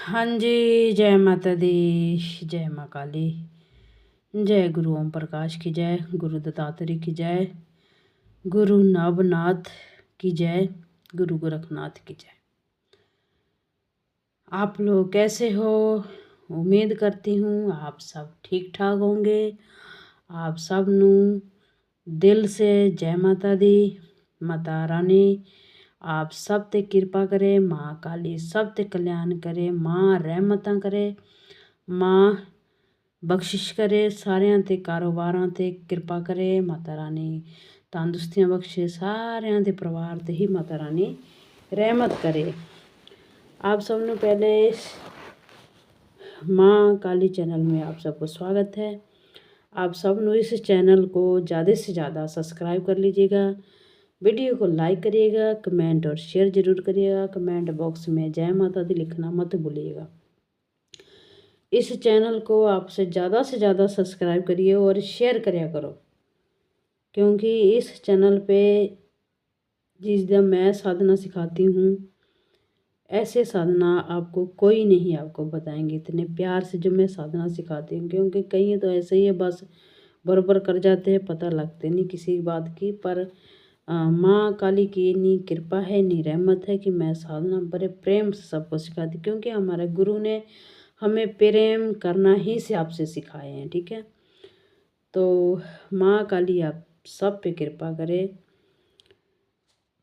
हाँ जी, जय माता दी, जय माँ काली, जय गुरु ओम प्रकाश की जय, गुरु दत्तात्रेय की जय, गुरु नवनाथ की जय, गुरु गोरखनाथ की जय। आप लोग कैसे हो? उम्मीद करती हूँ आप सब ठीक ठाक होंगे। आप सब नू दिल से जय माता दी, माता रानी आप सब ते कृपा करे, माँ काली सब ते कल्याण करे, माँ रहमतां करे, माँ बख्शिश करे, सारिਆਂ ते कारोबारां ते किरपा करे, माता रानी तंदुरुस्तियां बख्शे, सारिਆਂ ਦੇ ਪਰਿਵਾਰ ਤੇ ਹੀ ਮਾਤਾ ਰਾਣੀ ਰਹਿਮਤ करे। आप सबने पहले माँ काली चैनल में आप सबको स्वागत है। आप सब ने इस चैनल को ज़्यादा से ज़्यादा सब्सक्राइब कर लीजिएगा, वीडियो को लाइक करिएगा, कमेंट और शेयर ज़रूर करिएगा। कमेंट बॉक्स में जय माता दी लिखना मत भूलिएगा। इस चैनल को आपसे ज़्यादा से ज़्यादा सब्सक्राइब करिए और शेयर करिया करो, क्योंकि इस चैनल पे जिस दिन मैं साधना सिखाती हूँ ऐसे साधना आपको कोई नहीं आपको बताएंगे, इतने प्यार से जो मैं साधना सिखाती हूँ। क्योंकि कई तो ऐसे ही है, बस बराबर कर जाते हैं, पता लगते नहीं किसी बात की। पर माँ काली की इतनी कृपा है, इतनी रहमत है कि मैं साधना बड़े प्रेम से सबको सिखाती, क्योंकि हमारे गुरु ने हमें प्रेम करना ही से आपसे सिखाए हैं। ठीक है, तो माँ काली आप सब पे कृपा करे।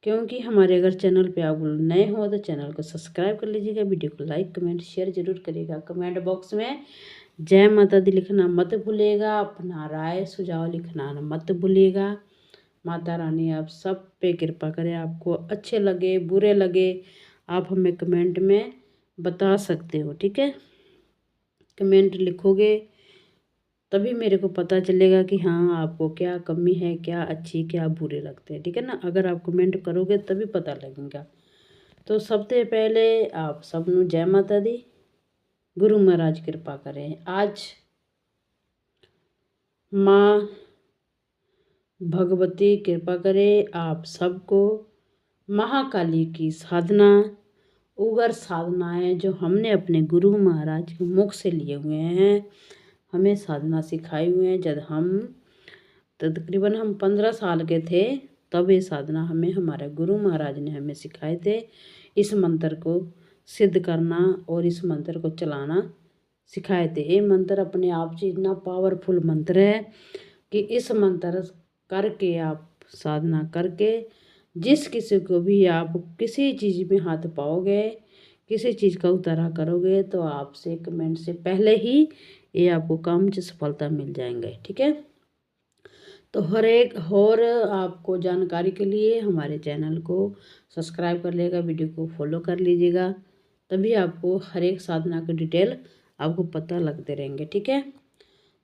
क्योंकि हमारे अगर चैनल पे आप नए हो तो चैनल को सब्सक्राइब कर लीजिएगा, वीडियो को लाइक कमेंट शेयर जरूर करिएगा। कमेंट बॉक्स में जय माता दी लिखना मत भूलिएगा, अपना राय सुझाव लिखना मत भूलिएगा। माता रानी आप सब पे कृपा करें, आपको अच्छे लगे बुरे लगे आप हमें कमेंट में बता सकते हो। ठीक है, कमेंट लिखोगे तभी मेरे को पता चलेगा कि हाँ आपको क्या कमी है, क्या अच्छी क्या बुरे लगते हैं। ठीक है ना, अगर आप कमेंट करोगे तभी पता लगेगा। तो सबसे पहले आप सब नू जय माता दी, गुरु महाराज कृपा करें। आज माँ भगवती कृपा करे आप सबको। महाकाली की साधना उग्र साधनाएं जो हमने अपने गुरु महाराज के मुख से लिए हुए हैं, हमें साधना सिखाई हुए हैं। जब हम तकरीबन 15 साल के थे तब ये साधना हमें हमारे गुरु महाराज ने हमें सिखाए थे। इस मंत्र को सिद्ध करना और इस मंत्र को चलाना सिखाए थे। ये मंत्र अपने आप से इतना पावरफुल मंत्र है कि इस मंत्र करके आप साधना करके जिस किसी को भी आप किसी चीज़ में हाथ पाओगे, किसी चीज़ का उतारा करोगे तो आपसे कमेंट से पहले ही ये आपको काम से सफलता मिल जाएंगे। ठीक है, तो हर एक और आपको जानकारी के लिए हमारे चैनल को सब्सक्राइब कर लेगा, वीडियो को फॉलो कर लीजिएगा, तभी आपको हर एक साधना की डिटेल आपको पता लगते रहेंगे। ठीक है,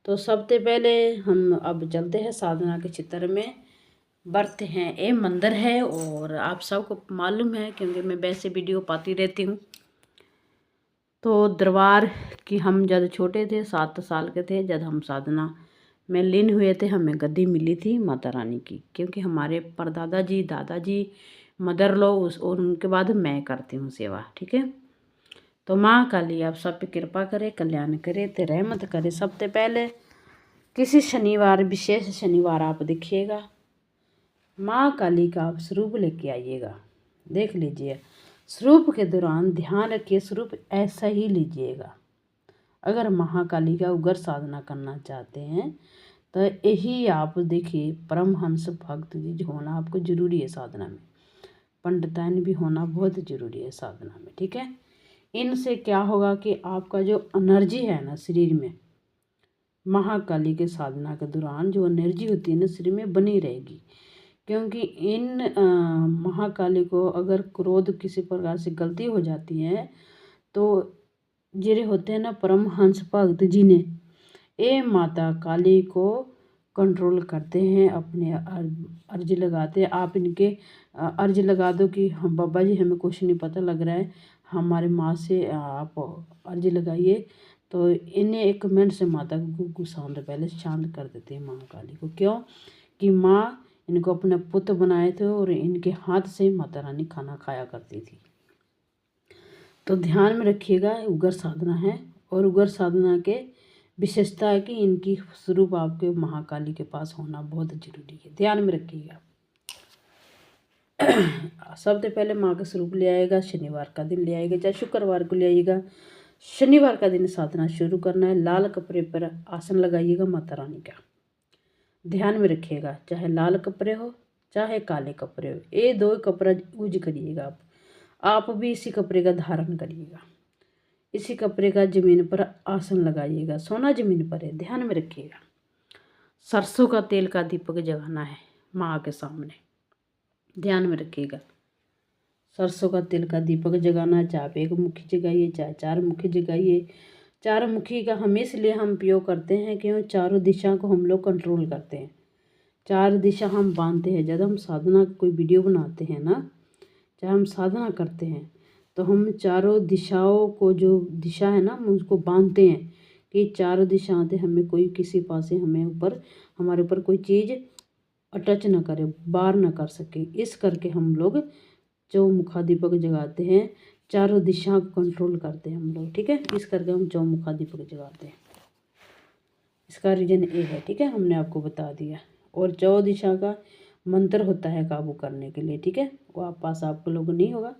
तो सबसे पहले हम अब चलते हैं साधना के चित्र में बढ़ते हैं। ये मंदिर है और आप सबको मालूम है क्योंकि मैं वैसे वीडियो पाती रहती हूँ। तो दरबार की हम जब छोटे थे 7 साल के थे, जब हम साधना में लीन हुए थे, हमें गद्दी मिली थी माता रानी की, क्योंकि हमारे परदादा जी दादाजी मदर लो उस और उनके बाद मैं करती हूँ सेवा। ठीक है, तो माँ काली आप सब पे कृपा करे, कल्याण करे, ते रहमत करे। सबसे पहले किसी शनिवार विशेष शनिवार आप देखिएगा, माँ काली का आप स्वरूप लेके आइएगा। देख लीजिए, स्वरूप के दौरान ध्यान रखिए स्वरूप ऐसा ही लीजिएगा। अगर महाकाली का उग्र साधना करना चाहते हैं तो यही आप देखिए, परमहंस भक्त जी होना आपको जरूरी है साधना में, पंडिताइन भी होना बहुत ज़रूरी है साधना में। ठीक है, इनसे क्या होगा कि आपका जो एनर्जी है ना शरीर में, महाकाली के साधना के दौरान जो एनर्जी होती है ना शरीर में बनी रहेगी। क्योंकि इन महाकाली को अगर क्रोध किसी प्रकार से गलती हो जाती है तो जिरे होते हैं ना परमहंस भक्त जी ने ये माता काली को कंट्रोल करते हैं, अपने अर्जी लगाते हैं। आप इनके अर्जी लगा दो कि हम बाबा जी हमें कुछ नहीं पता लग रहा है, हमारे माँ से आप अर्जी लगाइए, तो इन्हें एक मिनट से माता को गुस्सा पहले शांत कर देते हैं महाकाली को। क्यों कि माँ इनको अपने पुत्र बनाए थे और इनके हाथ से माता रानी खाना खाया करती थी। तो ध्यान में रखिएगा, उग्र साधना है और उग्र साधना के विशेषता है कि इनकी स्वरूप आपके महाकाली के पास होना बहुत जरूरी है, ध्यान में रखिएगा। सबसे पहले माँ का स्वरूप ले आएगा, शनिवार का दिन ले आएगा, चाहे शुक्रवार को ले आइएगा। शनिवार का दिन साधना शुरू करना है। लाल कपड़े पर आसन लगाइएगा माता रानी का, ध्यान में रखिएगा, चाहे लाल कपड़े हो चाहे काले कपड़े हो, ये दो कपड़ा यूज करिएगा। आप भी इसी कपड़े का धारण करिएगा, इसी कपड़े का जमीन पर आसन लगाइएगा। सोना जमीन पर है, ध्यान में रखिएगा। सरसों का तेल का दीपक जगाना है माँ के सामने, ध्यान में रखिएगा। सरसों का तेल का दीपक जगाना है, चाहे आप एक मुखी जगाइए चाहे चार मुखी जगाइए। चार मुखी का हम इसलिए हम उपयोग करते हैं क्यों, चारों दिशा को हम लोग कंट्रोल करते हैं, चार दिशा हम बांधते हैं। जब हम साधना कोई वीडियो बनाते हैं ना, चाहे हम साधना करते हैं तो हम चारों दिशाओं को, जो दिशा है ना, हम उसको बांधते हैं कि चारों दिशाओं से हमें कोई किसी पास से हमें ऊपर, हमारे ऊपर कोई चीज़ अटैच ना करे, बार ना कर सके। इस करके हम लोग चौमुखा दीपक जगाते हैं, चारों दिशा को कंट्रोल करते हैं हम लोग, ठीक है। इस करके हम चौमुखा दीपक जगाते हैं, इसका रीजन ये है, ठीक है, हमने आपको बता दिया। और चौ दिशा का मंत्र होता है काबू करने के लिए, ठीक है, वो आप पास आपको लोग नहीं होगा,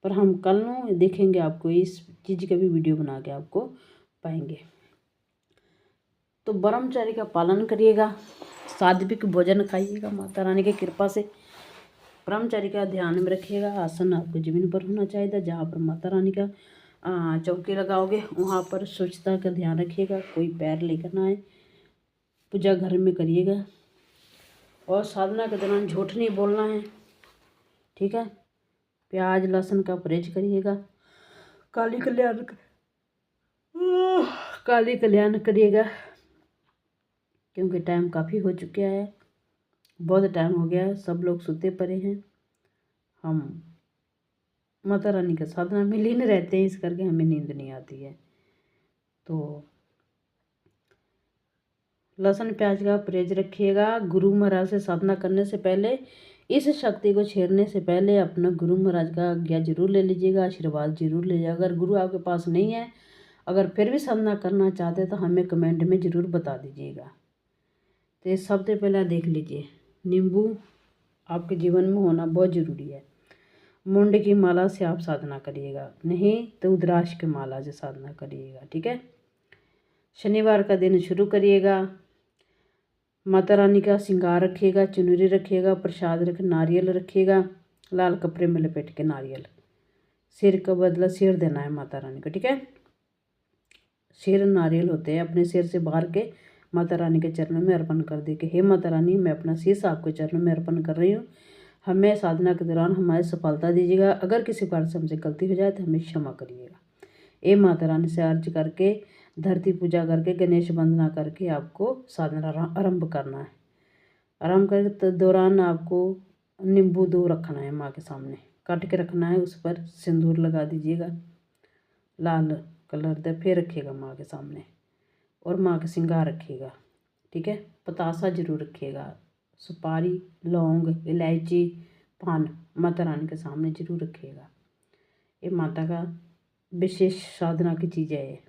पर हम कल नो देखेंगे, आपको इस चीज़ का भी वीडियो बना के आपको पाएंगे। तो ब्रह्मचारी का पालन करिएगा, सात्विक भोजन खाइएगा माता रानी की कृपा से। ब्रह्मचारी का ध्यान में रखिएगा, आसन आपको जमीन पर होना चाहिए, जहाँ पर माता रानी का चौकी लगाओगे वहाँ पर स्वच्छता का ध्यान रखिएगा, कोई पैर लेकर ना आए। पूजा घर में करिएगा और साधना के दौरान झूठ नहीं बोलना है, ठीक है। प्याज लहसुन का परहेज करिएगा। काली कल्याण करिएगा, क्योंकि टाइम काफ़ी हो चुका है, बहुत टाइम हो गया है, सब लोग सुते पड़े हैं, हम माता रानी का साधना में लीन रहते हैं, इस करके हमें नींद नहीं आती है। तो लहसुन प्याज का परहेज रखिएगा। गुरु महाराज से साधना करने से पहले, इस शक्ति को छेड़ने से पहले अपना गुरु महाराज का आज्ञा जरूर ले लीजिएगा, आशीर्वाद जरूर ले लीजिएगा। अगर गुरु आपके पास नहीं है, अगर फिर भी साधना करना चाहते तो हमें कमेंट में ज़रूर बता दीजिएगा। तो ये सबसे पहले देख लीजिए, नींबू आपके जीवन में होना बहुत ज़रूरी है। मुंड की माला से आप साधना करिएगा, नहीं तो उद्राक्ष की माला से साधना करिएगा, ठीक है। शनिवार का दिन शुरू करिएगा, माता रानी का श्रृंगार रखिएगा, चुनरी रखिएगा, प्रसाद रख, नारियल रखिएगा, लाल कपड़े में लपेट के नारियल, सिर का बदला सिर देना है माता रानी को, ठीक है। सिर नारियल होते हैं, अपने सिर से बाहर के माता रानी के चरणों में अर्पण कर दे के, हे माता रानी, मैं अपना शीश आपके चरणों में अर्पण कर रही हूँ, हमें साधना के दौरान हमारी सफलता दीजिएगा, अगर किसी कारण से हमसे गलती हो जाए तो हमें क्षमा करिएगा। ए माता रानी से अर्ज करके, धरती पूजा करके, गणेश वंदना करके आपको साधना आरंभ करना है। आरंभ करके दौरान आपको नींबू 2 रखना है, माँ के सामने काट के रखना है, उस पर सिंदूर लगा दीजिएगा, लाल कलर दे, फिर रखिएगा माँ के सामने, और माँ का श्रृंगार रखिएगा, ठीक है। पतासा जरूर रखिएगा, सुपारी, लौंग, इलायची, पान माता रानी के सामने जरूर रखिएगा। ये माता का विशेष साधना की चीज़ है ये।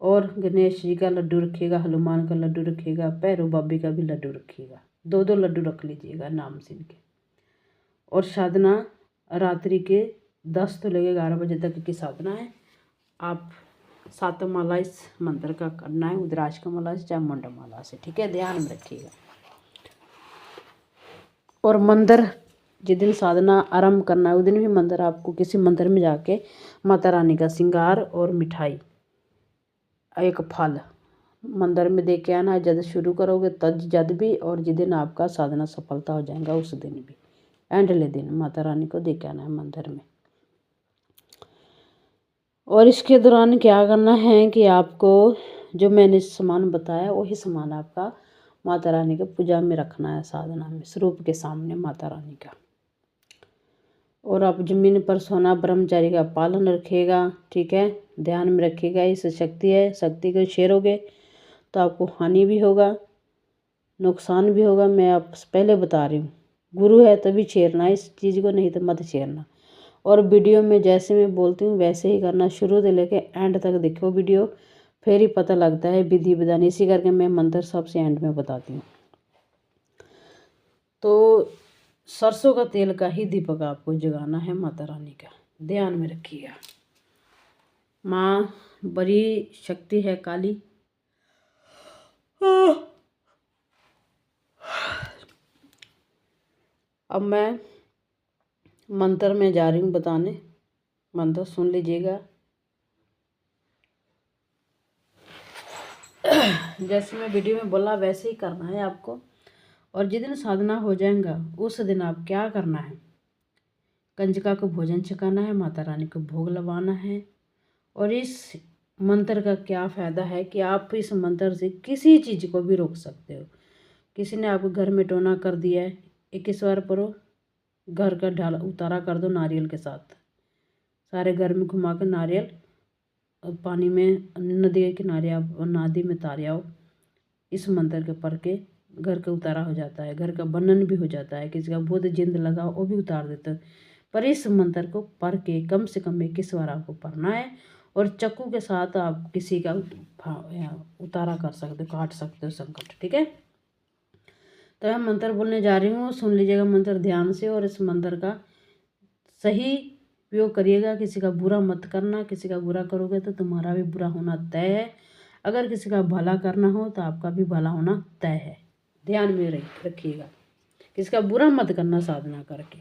और गणेश जी का लड्डू रखिएगा, हनुमान का लड्डू रखिएगा, भैरव बाबे का भी लड्डू रखिएगा, 2-2 लड्डू रख लीजिएगा नाम से इनके। और साधना रात्रि के 10 से लेकर 11 बजे तक की साधना है। आप 7 माला इस मंत्र का करना है, उद्राक्ष का माला से चाहे मुंड माला से, ठीक है, ध्यान में रखिएगा। और मंदिर जिस दिन साधना आरंभ करना है उस दिन भी मंदिर, आपको किसी मंदिर में जाके माता रानी का श्रृंगार और मिठाई, एक फल मंदिर में दे के आना है। जब शुरू करोगे तब जब भी, और जिस दिन आपका साधना सफलता हो जाएगा उस दिन भी, एंडले दिन माता रानी को दे के आना है मंदिर में। और इसके दौरान क्या करना है कि आपको जो मैंने सामान बताया वही सामान आपका माता रानी के पूजा में रखना है, साधना में, स्वरूप के सामने माता रानी का। और आप जमीन पर सोना, ब्रह्मचारी का पालन रखिएगा, ठीक है, ध्यान में रखिएगा। इस शक्ति है, शक्ति को छेड़ोगे तो आपको हानि भी होगा, नुकसान भी होगा। मैं आप पहले बता रही हूँ, गुरु है तभी छेड़ना इस चीज़ को, नहीं तो मत छेड़ना। और वीडियो में जैसे मैं बोलती हूँ वैसे ही करना, शुरू से लेके एंड तक देखो वीडियो, फिर ही पता लगता है विधि विधान। इसी करके मैं मंत्र सबसे एंड में बताती हूँ। तो सरसों का तेल का ही दीपक आपको जगाना है माता रानी का, ध्यान में रखिएगा। माँ बड़ी शक्ति है काली। अब मैं मंत्र में जा रही हूँ बताने, मंत्र सुन लीजिएगा। जैसे मैं वीडियो में बोला वैसे ही करना है आपको। और जिस दिन साधना हो जाएगा उस दिन आप क्या करना है, कंजका को भोजन छकाना है, माता रानी को भोग लगाना है। और इस मंत्र का क्या फ़ायदा है कि आप इस मंत्र से किसी चीज़ को भी रोक सकते हो। किसी ने आपको घर में टोना कर दिया है, 21 बार पढ़ो, घर का ढाल उतारा कर दो नारियल के साथ, सारे घर में घुमा कर नारियल पानी में, नदी के किनारे आप नदी में तार आओ। इस मंत्र के पढ़ के घर का उतारा हो जाता है, घर का बंधन भी हो जाता है। किसी का भूत जिंद लगा वो भी उतार देते हैं। पर इस मंत्र को पढ़ के कम से कम 21 बार आपको पढ़ना है। और चाकू के साथ आप किसी का उतारा कर सकते हो, काट सकते हो संकट, ठीक है। तो मैं मंत्र बोलने जा रही हूँ, सुन लीजिएगा मंत्र ध्यान से। और इस मंत्र का सही उपयोग करिएगा, किसी का बुरा मत करना। किसी का बुरा करोगे तो तुम्हारा भी बुरा होना तय है। अगर किसी का भला करना हो तो आपका भी भला होना तय है, ध्यान में रखिएगा। किसी का बुरा मत करना साधना करके।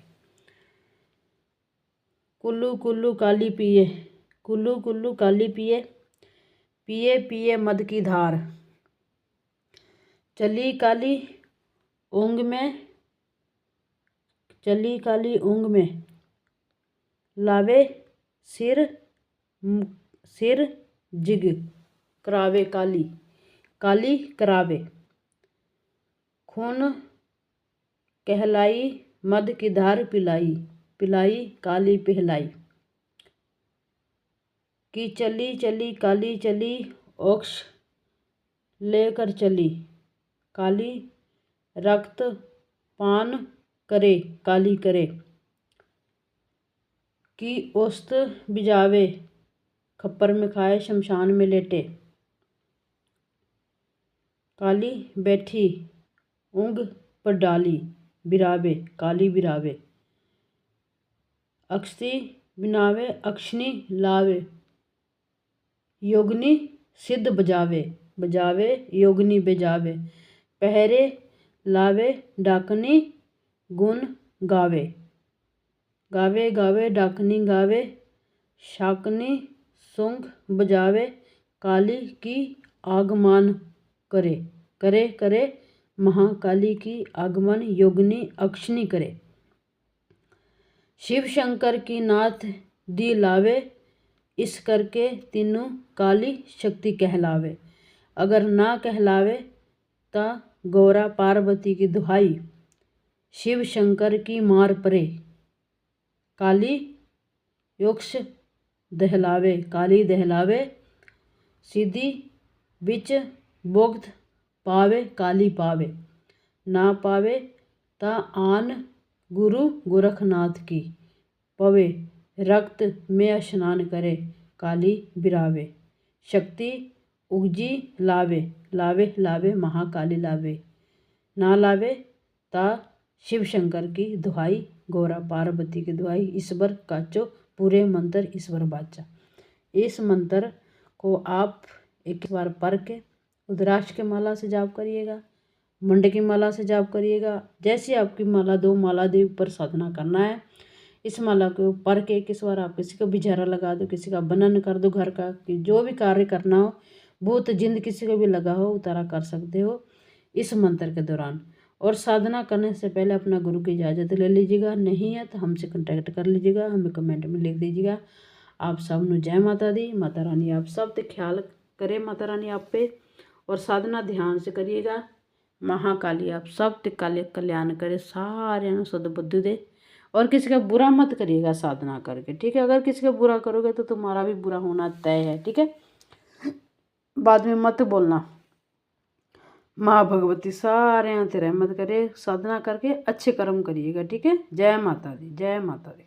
कुल्लू कुल्लू काली पिए, कुल्लू कुल्लू काली पिए, पिए पिए मद की धार, चली काली ऊँग में, चली काली ऊँग में, लावे सिर सिर जिग, करावे काली, काली करावे, खून कहलाई मद की धार पिलाई, पिलाई काली पिहलाई, कि चली चली काली चली, ओक्ष लेकर चली, काली रक्त पान करे, काली करे, कि औस्त बिजावे, खप्पर में खाए शमशान में लेटे, काली बैठी ऊँग पर डाली, बिरावे काली बिरावे, अक्षती बिनावे अक्षनी लावे, योगनी सिद्ध बजावे, बजावे योगनी बजावे, पहरे लावे डाकनी गुण गावे, गावे गावे डाकनी गावे, शाकनी सुंग बजावे, काली की आगमन करे, करे करे महाकाली की आगमन, योगनी अक्षनी करे, शिव शंकर की नाथ दी लावे, इस करके तीनों काली शक्ति कहलावे, अगर ना कहलावे ता गौरा पार्वती की दुहाई, शिव शंकर की मार परे, काली योक्ष दहलावे, काली दहलावे, सीधी बिच बोग्ध पावे, काली पावे, ना पावे ता आन गुरु गोरखनाथ की, पवे रक्त में स्नान करे, काली बिरावे, शक्ति उगजी लावे, लावे लावे महाकाली लावे, ना लावे ता शिव शंकर की दुहाई, गौरा पार्वती की दुहाई, ईश्वर काचो पूरे मंत्र ईश्वर बाचा। इस मंत्र को आप एक बार पढ़ के रुद्राक्ष के माला से जाप करिएगा, मंडे की माला से जाप करिएगा, जैसे आपकी माला 2 माला दे ऊपर साधना करना है। इस माला को पढ़ के 21 बार आप किसी का भी जहरा लगा दो, किसी का बनन कर दो घर का, कि जो भी कार्य करना हो, भूत जिंद किसी को भी लगा हो उतारा कर सकते हो इस मंत्र के दौरान। और साधना करने से पहले अपना गुरु की इजाज़त ले लीजिएगा, नहीं है तो हमसे कांटेक्ट कर लीजिएगा, हमें कमेंट में लिख दीजिएगा। आप सब नु जय माता दी, माता रानी आप सब ते ख्याल करे, माता रानी आप पे। और साधना ध्यान से करिएगा, महाकाली आप सब ते कल्याण करे, सारे सद्बुद्धि दे। और किसी का बुरा मत करिएगा साधना करके, ठीक है। अगर किसी का बुरा करोगे तो तुम्हारा भी बुरा होना तय है, ठीक है। बाद में मत बोलना। माँ भगवती सारे यहाँ रहमत करे, साधना करके अच्छे कर्म करिएगा, ठीक है। जय माता दी, जय माता दी।